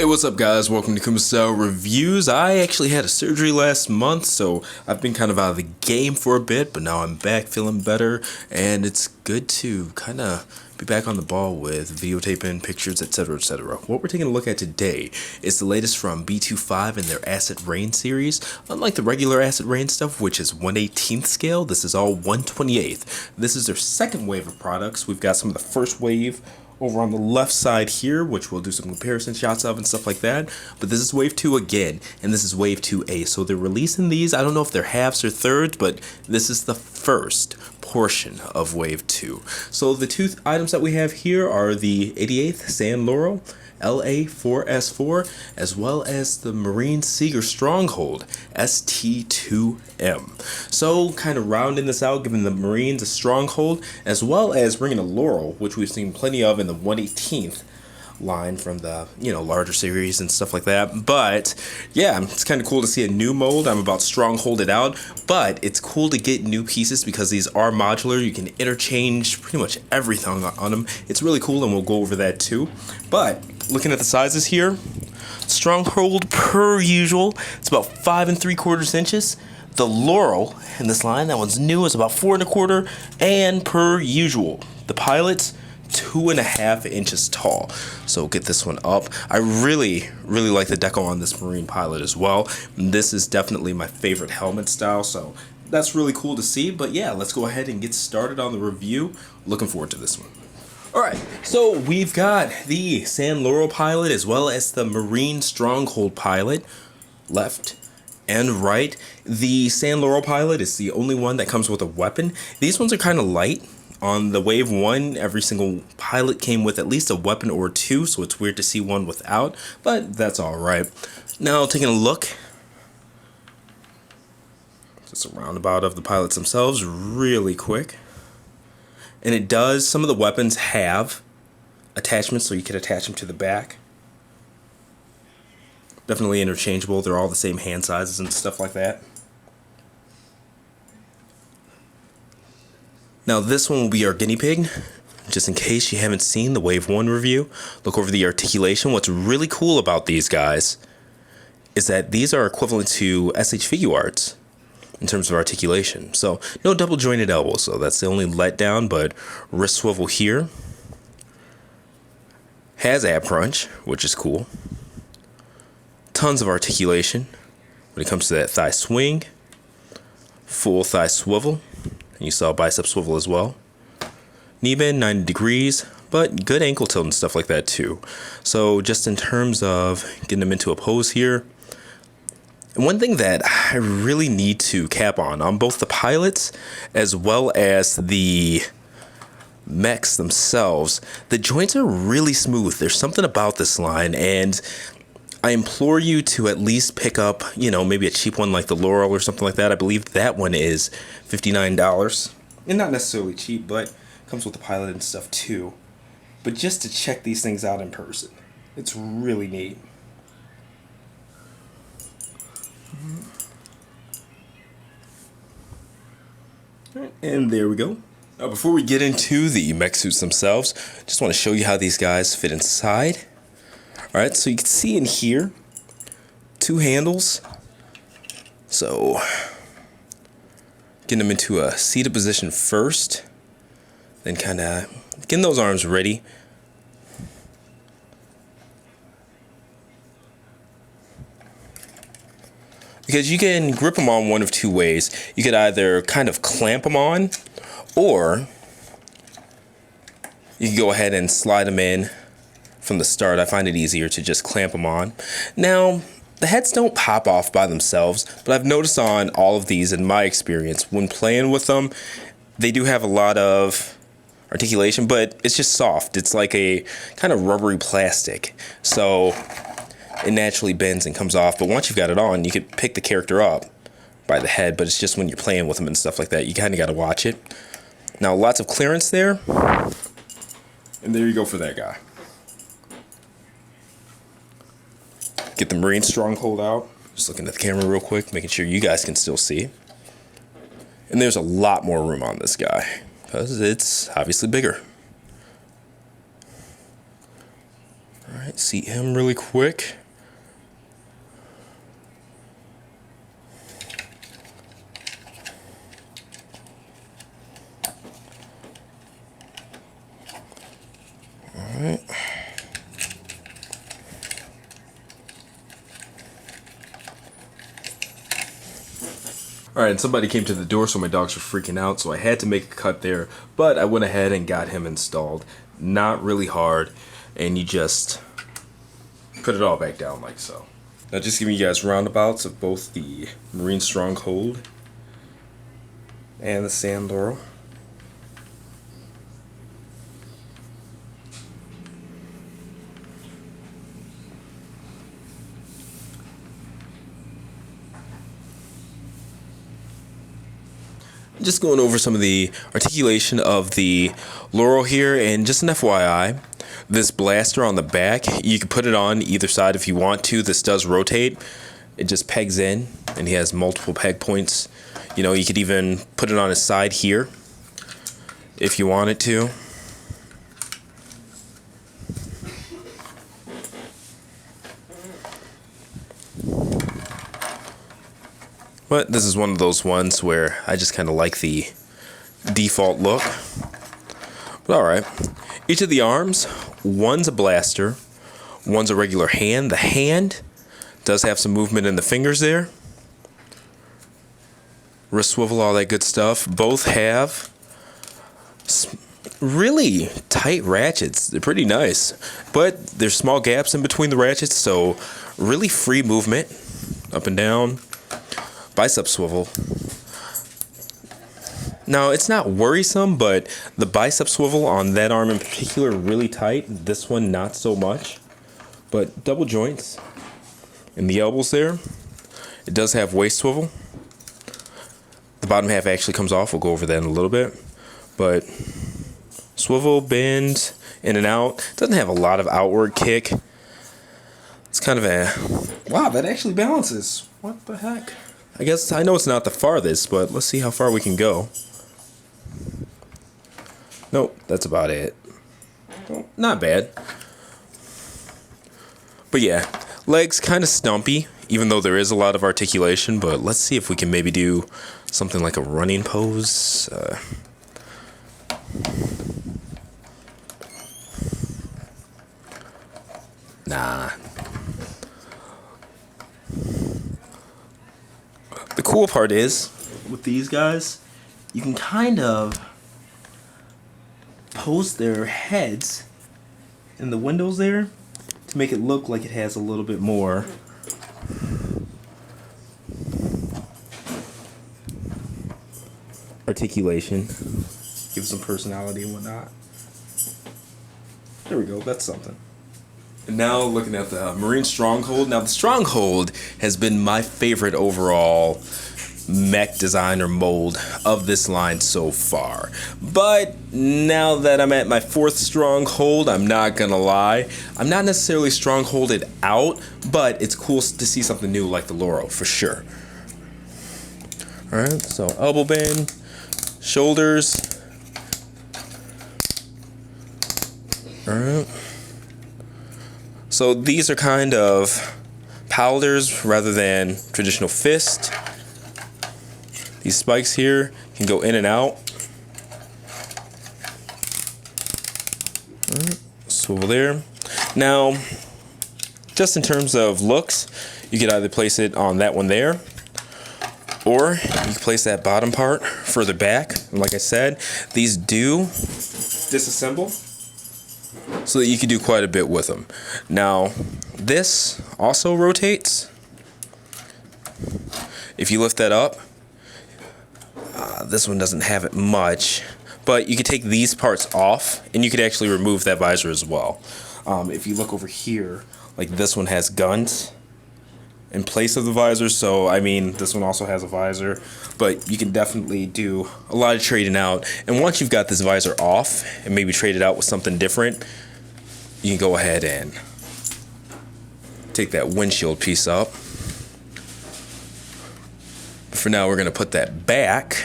Hey, what's up guys? Welcome to Kumasao Reviews. I actually had a surgery last month, so I've been kind of out of the game for a bit, but now I'm back feeling better, and it's good to kind of be back on the ball with videotaping, pictures, etc, etc. What we're taking a look at today is the latest from B2Five in their Acid Rain series. Unlike the regular Acid Rain stuff, which is 1/18th scale, this is all 1/28th. This is their second wave of products. We've got some of the first wave over on the left side here, which we'll do some comparison shots of and stuff like that. But this is wave 2 again, and this is wave 2A. So they're releasing these, I don't know if they're halves or thirds, but this is the first portion of wave 2. So the two items that we have here are the 88th San Laurel LA4S4, as well as the Marine Seeger Stronghold ST2M. So kind of rounding this out, giving the Marines a stronghold, as well as bringing a Laurel, which we've seen plenty of in the 1/18th line from the larger series and stuff like that. But yeah, it's kind of cool to see a new mold. I'm about stronghold it out, but it's cool to get new pieces because these are modular. You can interchange pretty much everything on them. It's really cool, and we'll go over that too. But looking at the sizes here, stronghold per usual, it's about 5 3/4 inches. The Laurel in this line, that one's new, is about 4 1/4, and per usual, the Pilot's 2.5 inches tall. So get this one up. I really like the deco on this Marine Pilot as well. This is definitely my favorite helmet style, so that's really cool to see. But yeah, let's go ahead and get started on the review. Looking forward to this one. Alright, so we've got the San Laurel Pilot as well as the Marine Stronghold Pilot, left and right. The San Laurel Pilot is the only one that comes with a weapon. These ones are kind of light. On the wave 1, every single pilot came with at least a weapon or two, so it's weird to see one without, but that's alright. Now, taking a look, just a roundabout of the pilots themselves, really quick. And it does, some of the weapons have attachments, so you can attach them to the back. Definitely interchangeable, they're all the same hand sizes and stuff like that. Now this one will be our guinea pig, just in case you haven't seen the Wave 1 review. Look over the articulation. What's really cool about these guys is that these are equivalent to SH Figuarts in terms of articulation. So no double jointed elbows, so that's the only letdown, but wrist swivel here. Has ab crunch, which is cool. Tons of articulation when it comes to that thigh swing. Full thigh swivel. And you saw bicep swivel as well. Knee bend 90 degrees, but good ankle tilt and stuff like that too. So just in terms of getting them into a pose here. And one thing that I really need to cap on both the pilots as well as the mechs themselves, the joints are really smooth. There's something about this line, and I implore you to at least pick up, maybe a cheap one like the Laurel or something like that. I believe that one is $59. And not necessarily cheap, but comes with the Pilot and stuff too. But just to check these things out in person, it's really neat. And there we go. Now before we get into the mech suits themselves, just want to show you how these guys fit inside. Alright, so you can see in here, 2 handles. So, getting them into a seated position first, then kind of getting those arms ready. Because you can grip them on one of 2 ways. You could either kind of clamp them on, or you can go ahead and slide them in from the start. I find it easier to just clamp them on. Now, the heads don't pop off by themselves, but I've noticed on all of these, in my experience, when playing with them, they do have a lot of articulation, but it's just soft. It's like a kind of rubbery plastic. So it naturally bends and comes off, but once you've got it on, you can pick the character up by the head, but it's just when you're playing with them and stuff like that, you kind of got to watch it. Now, lots of clearance there, and there you go for that guy. Get the Marine Stronghold out. Just looking at the camera real quick, making sure you guys can still see. And there's a lot more room on this guy because it's obviously bigger. Alright, Seat him really quick. Alright. Alright, somebody came to the door, so my dogs were freaking out, so I had to make a cut there, but I went ahead and got him installed. Not really hard, and you just put it all back down like so. Now just giving you guys roundabouts of both the Marine Stronghold and the Sand Laurel. Just going over some of the articulation of the Laurel here, and just an FYI, this blaster on the back, you can put it on either side if you want to. This does rotate. It just pegs in, and he has multiple peg points. You know, you could even put it on his side here if you wanted to. But this is one of those ones where I just kind of like the default look. But alright. Each of the arms, one's a blaster, one's a regular hand. The hand does have some movement in the fingers there. Wrist swivel, all that good stuff. Both have really tight ratchets. They're pretty nice. But there's small gaps in between the ratchets, so really free movement up and down. Bicep swivel. Now, it's not worrisome, but the bicep swivel on that arm in particular really tight. This one not so much. But double joints in the elbows there. It does have waist swivel. The bottom half actually comes off. We'll go over that in a little bit. But swivel, bend, in and out. Doesn't have a lot of outward kick. It's kind of a... Wow, that actually balances. What the heck? I guess I know it's not the farthest, but let's see how far we can go. Nope, that's about it. Well, not bad. But yeah, legs kind of stumpy, even though there is a lot of articulation, but let's see if we can maybe do something like a running pose. Nah. The cool part is, with these guys, you can kind of pose their heads in the windows there to make it look like it has a little bit more articulation. Give some personality and whatnot. There we go, that's something. And now looking at the Marine Stronghold. Now the Stronghold has been my favorite overall mech design or mold of this line so far. But now that I'm at my 4th Stronghold, I'm not gonna lie, I'm not necessarily Strongholded out, but it's cool to see something new like the Laurel for sure. Alright, so elbow bend, shoulders. Alright. So these are kind of powders rather than traditional fist. These spikes here can go in and out. Swivel there. Now, just in terms of looks, you could either place it on that one there, or you can place that bottom part further back. And like I said, these do disassemble, so that you can do quite a bit with them. Now, this also rotates. If you lift that up, this one doesn't have it much, but you could take these parts off, and you could actually remove that visor as well. If you look over here, like this one has guns in place of the visor, so I mean, this one also has a visor, but you can definitely do a lot of trading out. And once you've got this visor off and maybe trade it out with something different, you can go ahead and take that windshield piece up. But for now, we're going to put that back.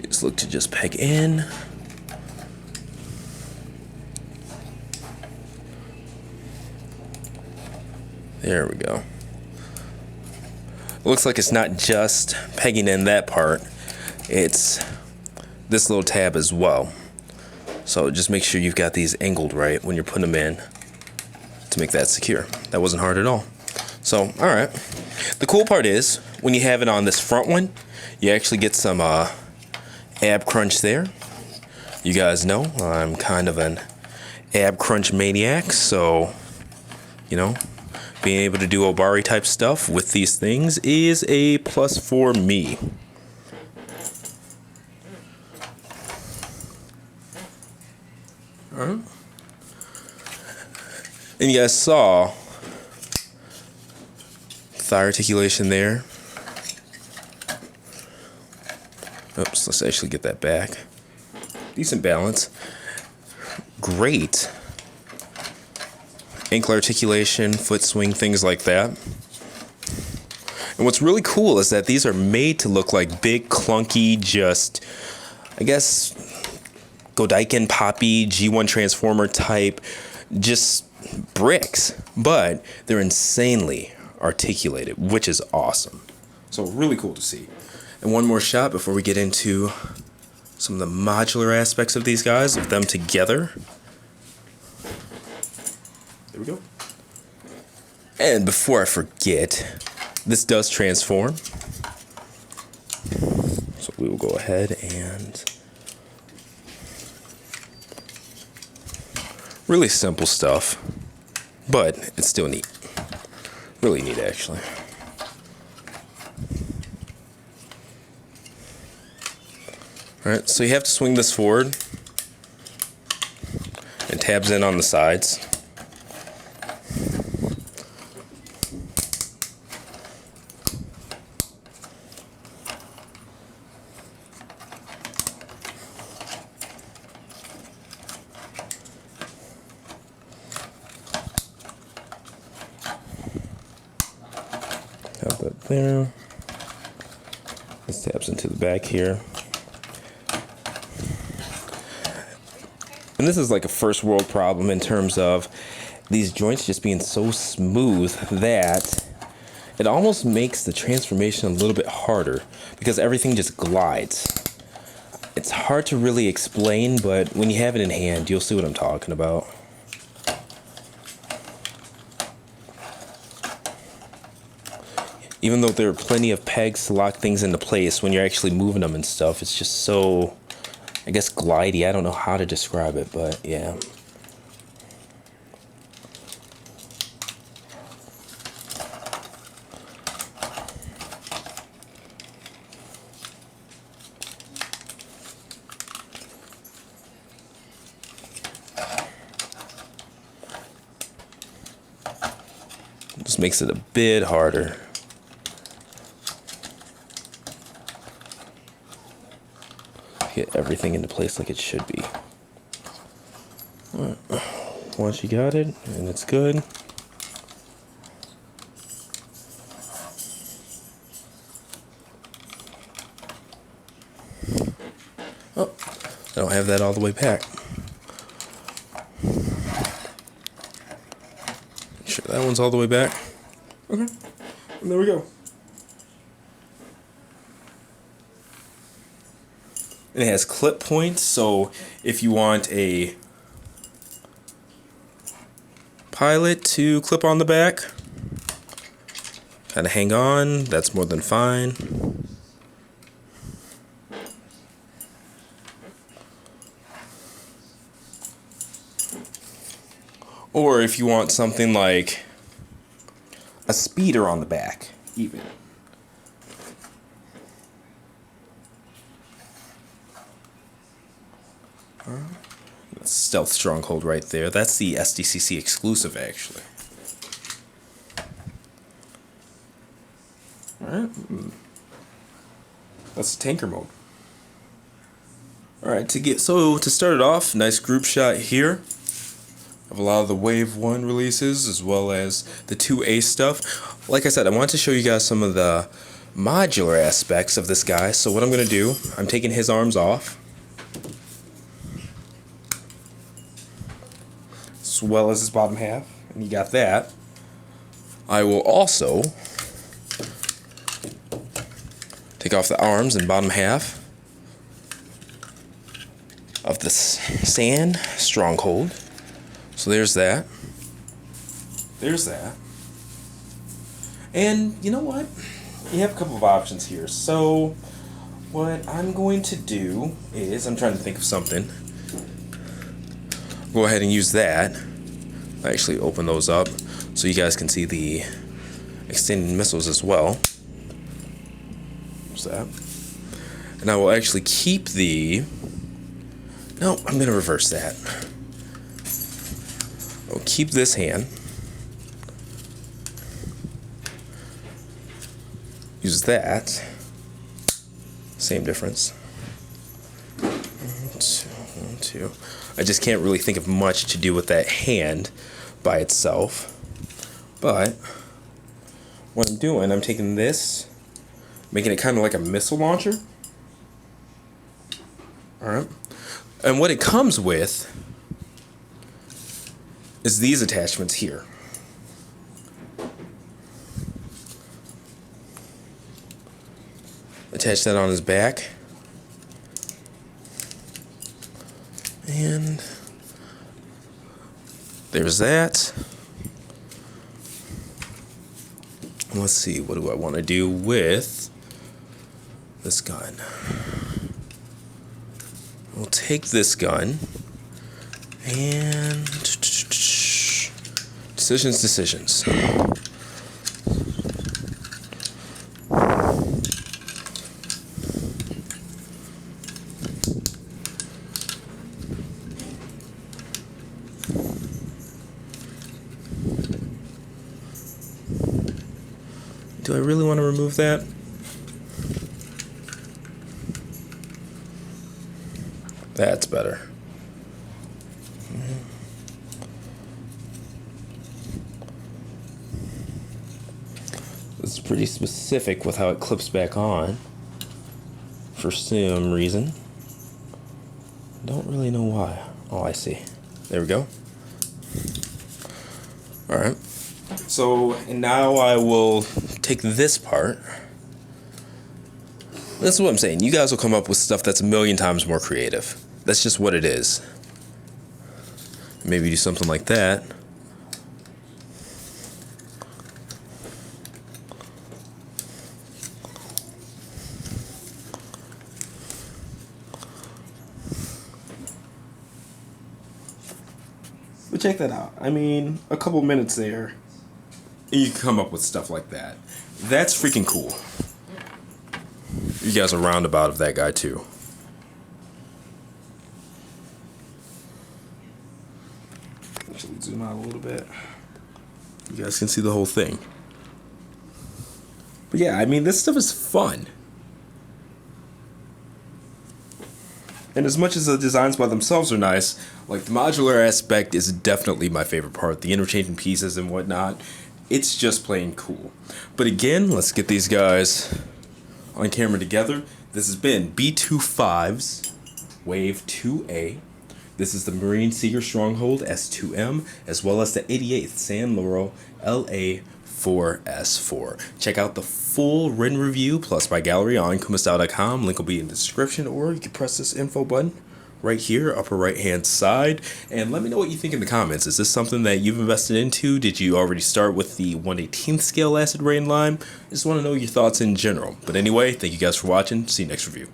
Just look to just peg in. There we go. It looks like it's not just pegging in that part, it's this little tab as well. So just make sure you've got these angled right when you're putting them in to make that secure. That wasn't hard at all. So, alright. The cool part is, when you have it on this front one, you actually get some ab crunch there. You guys know I'm kind of an ab crunch maniac, so, you know, being able to do Obari type stuff with these things is a plus for me. Alright. And you guys saw thigh articulation there. Oops, let's actually get that back. Decent balance. Great ankle articulation, foot swing, things like that. And what's really cool is that these are made to look like big, clunky, just, I guess, Godaiken, Poppy, G1 Transformer type, just bricks. But they're insanely articulated, which is awesome. So really cool to see. And one more shot before we get into some of the modular aspects of these guys, of them together. There we go. And before I forget, this does transform. So we will go ahead and really simple stuff, but it's still neat. Really neat, actually. Alright, so you have to swing this forward and tabs in on the sides. Have that there. This tabs into the back here. And this is like a first world problem in terms of these joints just being so smooth that it almost makes the transformation a little bit harder because everything just glides. It's hard to really explain, but when you have it in hand, you'll see what I'm talking about. Even though there are plenty of pegs to lock things into place, when you're actually moving them and stuff, it's just so, I guess, glidey. I don't know how to describe it, but yeah. Just makes it a bit harder. Get everything into place like it should be. Right. Once you got it and it's good, oh, I don't have that all the way back. Make sure that one's all the way back. Okay, and there we go. It has clip points, so if you want a pilot to clip on the back, kind of hang on, that's more than fine. Or if you want something like a speeder on the back, even. That's Stealth Stronghold right there. That's the SDCC exclusive, actually. Alright. That's the tanker mode. Alright, to start it off, nice group shot here of a lot of the Wave 1 releases as well as the 2A stuff. Like I said, I wanted to show you guys some of the modular aspects of this guy. So what I'm going to do, I'm taking his arms off, as well as his bottom half, and you got that. I will also take off the arms and bottom half of the sand stronghold. So there's that. There's that. And you know what? You have a couple of options here. So what I'm going to do is, I'm trying to think of something. Go ahead and use that. I actually open those up so you guys can see the extended missiles as well. There's that. And I will actually keep the... No, I'm going to reverse that. I'll keep this hand. Use that. Same difference. 1, 2. I just can't really think of much to do with that hand by itself. But what I'm doing, I'm taking this, making it kind of like a missile launcher. Alright. And what it comes with is these attachments here. Attach that on his back. And there's that. Let's see, what do I want to do with this gun? We'll take this gun and decisions. Do I really want to remove that? That's better. It's pretty specific with how it clips back on for some reason. Don't really know why. Oh, I see. There we go. Alright. So, and now I will take this part. That's what I'm saying. You guys will come up with stuff that's a million times more creative. That's just what it is. Maybe do something like that. But check that out. I mean, a couple minutes there, and you can come up with stuff like that. That's freaking cool. You guys are roundabout of that guy too. Actually, zoom out a little bit. You guys can see the whole thing. But yeah, I mean, this stuff is fun. And as much as the designs by themselves are nice, like the modular aspect is definitely my favorite part. The interchanging pieces and whatnot. It's just plain cool. But again, let's get these guys on camera together. This has been B2Five's Wave 2A. This is the Marine Seeker Stronghold S2M, as well as the 88th San Laurel LA4S4. Check out the full written review, plus my gallery on kumastyle.com. Link will be in the description, or you can press this info button right here, upper right hand side, and let me know what you think in the comments. Is this something that you've invested into? Did you already start with the 1/18th scale acid rain line? I just want to know your thoughts in general. But anyway, thank you guys for watching. See you next review.